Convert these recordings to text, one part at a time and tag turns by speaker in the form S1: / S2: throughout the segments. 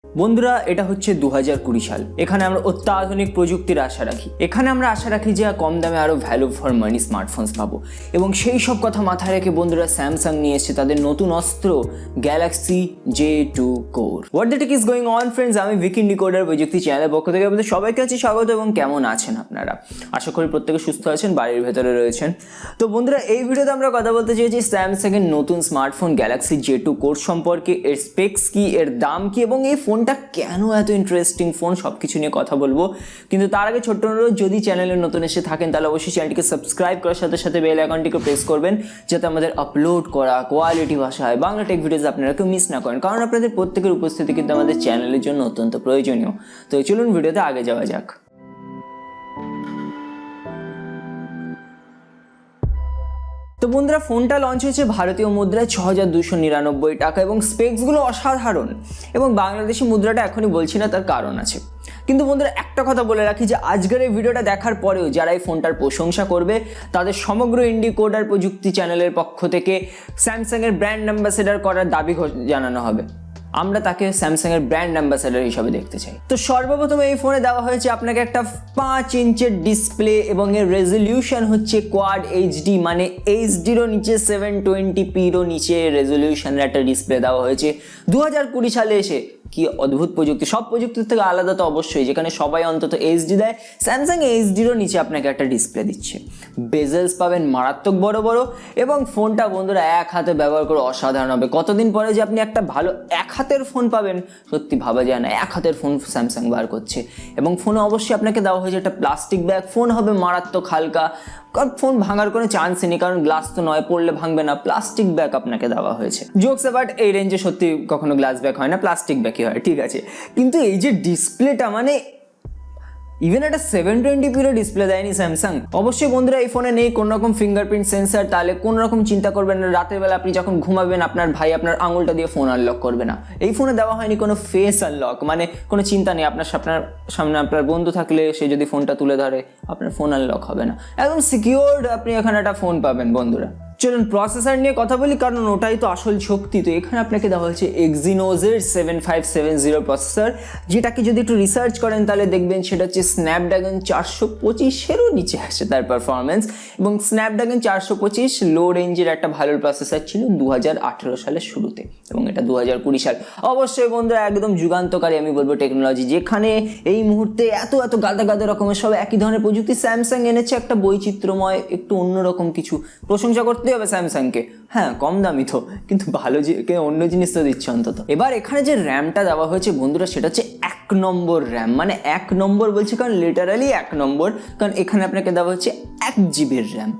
S1: বন্ধুরা, এটা হচ্ছে 2020 সাল। এখানে আমরা অত্যাধুনিক প্রযুক্তির আশা রাখি। এখানে আমরা আশা রাখি যে কম দামে আরো ভ্যালু ফর মানি স্মার্টফোনস পাবো। এবং সেই সব কথা মাথায় রেখে বন্ধুরা স্যামসাং নিয়ে এসেছে তাদের নতুন অস্ত্র galaxy J2 core. What the tech is going on friends, আমি IndiCoder প্রযুক্তি চ্যানেলের পক্ষ থেকে আপনাদের সবাইকে কাছে স্বাগত। এবং কেমন আছেন আপনারা? আশা করি প্রত্যেকে সুস্থ আছেন, বাড়ির ভেতরে রয়েছেন। তো বন্ধুরা, এই ভিডিওতে আমরা কথা বলতে চাইছি স্যামসাং এর নতুন স্মার্টফোন গ্যালাক্সি J2 কোর সম্পর্কে, এর স্পেক্স কি, এর দাম কি, এবং এই ফোনটা কেন এত ইন্টারেস্টিং ফোন, সব কিছু নিয়ে কথা বলবো। কিন্তু তার আগে ছোট্ট অনুরোধ, যদি চ্যানেলে নতুন এসে থাকেন তাহলে অবশ্যই চ্যানেলটিকে সাবস্ক্রাইব করার সাথে সাথে বেল আইকনটিকে প্রেস করবেন, যাতে আমাদের আপলোড করা কোয়ালিটি ভাষায় বাংলা টেক ভিডিওস আপনারা কেউ মিস না করেন, কারণ আপনাদের প্রত্যেকের উপস্থিতি কিন্তু আমাদের চ্যানেলের জন্য অত্যন্ত প্রয়োজনীয়। তো চলুন ভিডিওতে আগে যাওয়া যাক। তো বন্ধুরা, ফোনটা লঞ্চ হয়েছে ভারতীয় মুদ্রায় 6299 টাকা এবং স্পেক্সগুলো অসাধারণ। এবং বাংলাদেশি মুদ্রাটা এখনই বলছি না, তার কারণ আছে। কিন্তু বন্ধুরা, একটা কথা বলে রাখি যে আজকের এই ভিডিওটা দেখার পরেও যারা এই ফোনটার প্রশংসা করবে তাদের সমগ্র IndiCoder প্রযুক্তি চ্যানেলের পক্ষ থেকে স্যামসাংয়ের ব্র্যান্ড অ্যাম্বাসেডর করার দাবি জানানো হবে। আমরা তাকে স্যামসাংয়ের ব্র্যান্ড অ্যাম্বাসেডর হিসাবে দেখতে চাই। তো সর্বপ্রথম এই ফোনে দেওয়া হয়েছে আপনাকে একটা 5 ইঞ্চের ডিসপ্লে এবং এর রেজলিউশন হচ্ছে কোয়াড HD, মানে HDরও নিচে 720pরও নিচে রেজলিউশনের একটা ডিসপ্লে দেওয়া হয়েছে 2020 সালে এসে। কি অদ্ভুত প্রযুক্তি! সব প্রযুক্তির থেকে আলাদা তো অবশ্যই, যেখানে সবাই অন্তত HD দেয়, স্যামসাং HDরও নিচে আপনাকে একটা ডিসপ্লে দিচ্ছে। বেজেলস পাবেন মারাত্মক বড় বড়, এবং ফোনটা বন্ধুরা এক হাতে ব্যবহার করে অসাধারণ হবে। কতদিন পরে যে আপনি একটা ভালো এক হাতের ফোন পাবেন সত্যি ভাবা যায় না। এক হাতের ফোন স্যামসাং বার করছে। এবং ফোনে অবশ্যই আপনাকে দেওয়া হয়েছে একটা প্লাস্টিক ব্যাগ। ফোন হবে মারাত্মক হালকা, কারণ ফোন ভাঙার কোনো চান্সই নেই, কারণ গ্লাস তো নয়, পড়লে ভাঙবে না। প্লাস্টিক ব্যাগ আপনাকে দেওয়া হয়েছে। জোকস অ্যাবাউট, এই রেঞ্জে সত্যি কখনো গ্লাস ব্যাগ হয় না, প্লাস্টিক ব্যাগই হয়, ঠিক আছে। কিন্তু এই যে ডিসপ্লেটা, মানে ইভেন একটা 720pরও ডিসপ্লে দেয়নি স্যামসাং। অবশ্যই বন্ধুরা, এই ফোনে নেই কোনো রকম ফিঙ্গারপ্রিন্ট সেন্সার, তাহলে কোনো রকম চিন্তা করবেন না রাতের বেলা আপনি যখন ঘুমাবেন আপনার ভাই আপনার আঙুলটা দিয়ে ফোন আনলক করবে না। এই ফোনে দেওয়া হয়নি কোনো ফেস আনলক, মানে কোনো চিন্তা নেই। আপনার সামনে আপনার বন্ধু থাকলে সে যদি ফোনটা তুলে ধরে আপনার ফোন আনলক হবে না। একদম সিকিউরড আপনি এখানে একটা ফোন পাবেন বন্ধুরা। চলুন প্রসেসর নিয়ে কথা বলি, কারণ ওটাই তো আসল শক্তি। তো এখানে আপনাকে দেওয়া হচ্ছে এক্সিনোসের 7570 প্রসেসর, যেটাকে যদি একটু রিসার্চ করেন তাহলে দেখবেন সেটা হচ্ছে স্ন্যাপড্রাগন 425-এরও নিচে আসে তার পারফরমেন্স। এবং স্ন্যাপড্রাগন 425 লো রেঞ্জের একটা ভালো প্রসেসর ছিল 2018 সালের শুরুতে, এবং এটা 2020 সাল। অবশ্যই বন্ধুরা, একদম যুগান্তকারী আমি বলবো টেকনোলজি, যেখানে এই মুহূর্তে এত গাদা রকমের সব একই ধরনের প্রযুক্তি। স্যামসাং এনেছে একটা বৈচিত্র্যময়, একটু অন্যরকম কিছু। প্রশংসা করতে হবে স্যামসাংকে। হ্যাঁ, কম দামি তো, কিন্তু ভালো অন্য জিনিস তো দিচ্ছে অন্তত। এবার এখানে যে র্যামটা দেওয়া হয়েছে বন্ধুরা, সেটা হচ্ছে 1 নম্বর র্যাম। মানে 1 নম্বর বলছি কারণ লিটারালি 1 নম্বর, কারণ এখানে আপনাকে দেওয়া হচ্ছে 1 জিবির র্যাম।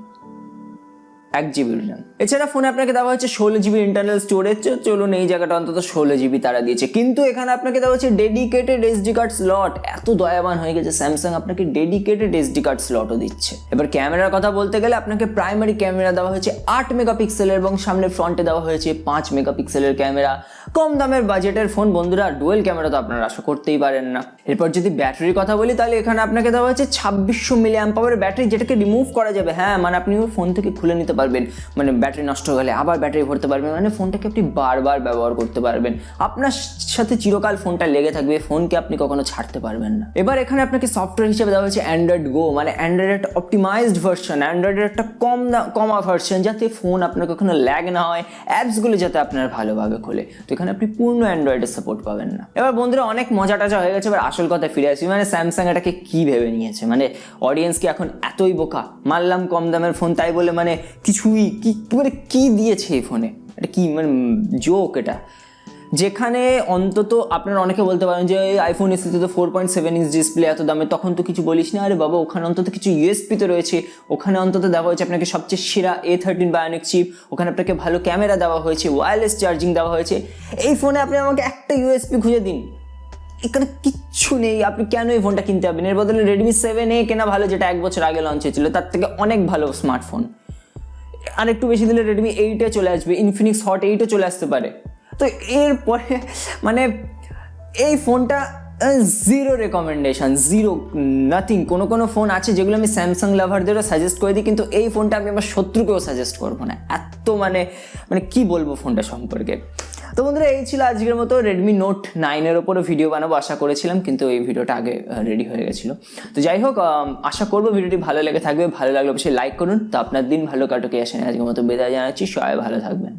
S1: 1 জিবির র্যাম। এছাড়া ফোনে আপনাকে দেওয়া হচ্ছে 16 জিবি ইন্টারনাল স্টোরেজ। চলুন এই জায়গাটা অন্তত 16 জিবি তারা দিয়েছে। কিন্তু এখানে আপনাকে দেওয়া হচ্ছে ডেডিকেটেড SD কার্ড স্লট। এত দয়াবান হয়ে গেছে স্যামসাং, আপনাকে ডেডিকেটেড SD কার্ড স্লটও দিচ্ছে। এবার ক্যামেরার কথা বলতে গেলে আপনাকে প্রাইমারি ক্যামেরা দেওয়া হয়েছে 8 মেগাপিক্সেলের, এবং সামনে ফ্রন্টে দেওয়া হয়েছে 5 মেগাপিক্সেলের ক্যামেরা। কম দামের বাজেটের ফোন বন্ধুরা, ডুয়েল ক্যামেরা তো আপনারা আশা করতেই পারেন না। এরপর যদি ব্যাটারির কথা বলি, তাহলে এখানে আপনাকে দেওয়া হয়েছে 2600 mAh ব্যাটারি, যেটাকে রিমুভ করা যাবে। হ্যাঁ, মানে আপনি ফোন থেকে খুলে নিতে পারবেন, মানে ব্যাটারি নষ্ট হলে আবার ব্যাটারি ভরতে পারবেন, মানে ফোনটাকে আপনি বারবার ব্যবহার করতে পারবেন। আপনার সাথে চিরকাল ফোনটা লেগে থাকবে, ফোনকে আপনি কখনো ছাড়তে পারবেন না। এবার এখানে আপনাকে সফটওয়্যার হিসেবে দেওয়া হয়েছে অ্যান্ড্রয়েড গো, মানে অ্যান্ড্রয়েড একটা অপটিমাইজড ভার্সন, অ্যান্ড্রয়েডের একটা কমা ভার্সন, যাতে ফোন আপনার কখনো ল্যাগ না হয়, অ্যাপসগুলো যাতে আপনার ভালোভাবে খোলে। তো এখানে আপনি পূর্ণ অ্যান্ড্রয়েডের সাপোর্ট পাবেন না। এবার বন্ধুরা, অনেক মজা টাজা হয়ে গেছে, এবার আসল কথায় ফিরে আসি। মানে স্যামসাং এটাকে কি ভেবে নিয়েছে, মানে অডিয়েন্স কি এখন এতই বোকা? মানলাম কম দামের ফোন, তাই বলে মানে কিছুই কি দিয়েছে এই ফোনে? এটা কি মানে জোক এটা? যেখানে অন্তত আপনারা অনেকে বলতে পারেন যে আইফোন এসে তো 4.7 ইঞ্চ ডিসপ্লে এত দামে, তখন তো কিছু বলিস না। আরে বাবা, ওখানে অন্তত কিছু USP তো রয়েছে। ওখানে অন্তত দেওয়া হয়েছে আপনাকে সবচেয়ে সেরা A13 বায়োনিক চিপ, ওখানে আপনাকে ভালো ক্যামেরা দেওয়া হয়েছে, ওয়্যারলেস চার্জিং দেওয়া হয়েছে। এই ফোনে আপনি আমাকে একটা USP খুঁজে দিন। এখানে কিচ্ছু নেই। আপনি কেন এই ফোনটা কিনতে পারবেন? এর বদলে Redmi 7A কেনা ভালো, যেটা 1 বছর আগে লঞ্চ হয়েছিল, তার থেকে অনেক ভালো স্মার্টফোন। আর একটু বেশি দিলে Redmi 8 চলে আসবে, Infinix Hot 8ও চলে আসতে পারে। তো এরপরে মানে এই ফোনটা জিরো রেকমেন্ডেশন, জিরো নাথিং। কোনো ফোন আছে যেগুলো আমি স্যামসাং লাভারদেরও সাজেস্ট করে দিই, কিন্তু এই ফোনটা আমি আমার শত্রুকেও সাজেস্ট করবো না। এত মানে কি বলবো ফোনটা সম্পর্কে। তো বন্ধুরা এই ছিল আজকের মতো রেডমি নোট 9-এর ওপরে ভিডিও বানাবো আশা করেছিলাম, কিন্তু এই ভিডিওটা আগে রেডি হয়ে গেছিলো। তো যাই হোক, আশা করবো ভিডিওটি ভালো লেগে থাকবে। ভালো লাগলে অবশ্যই লাইক করুন। তো আপনার দিন ভালো কাটুক এই আশা নিয়ে আজকের মতো বিদায় জানাচ্ছি। সবাই ভালো থাকবেন।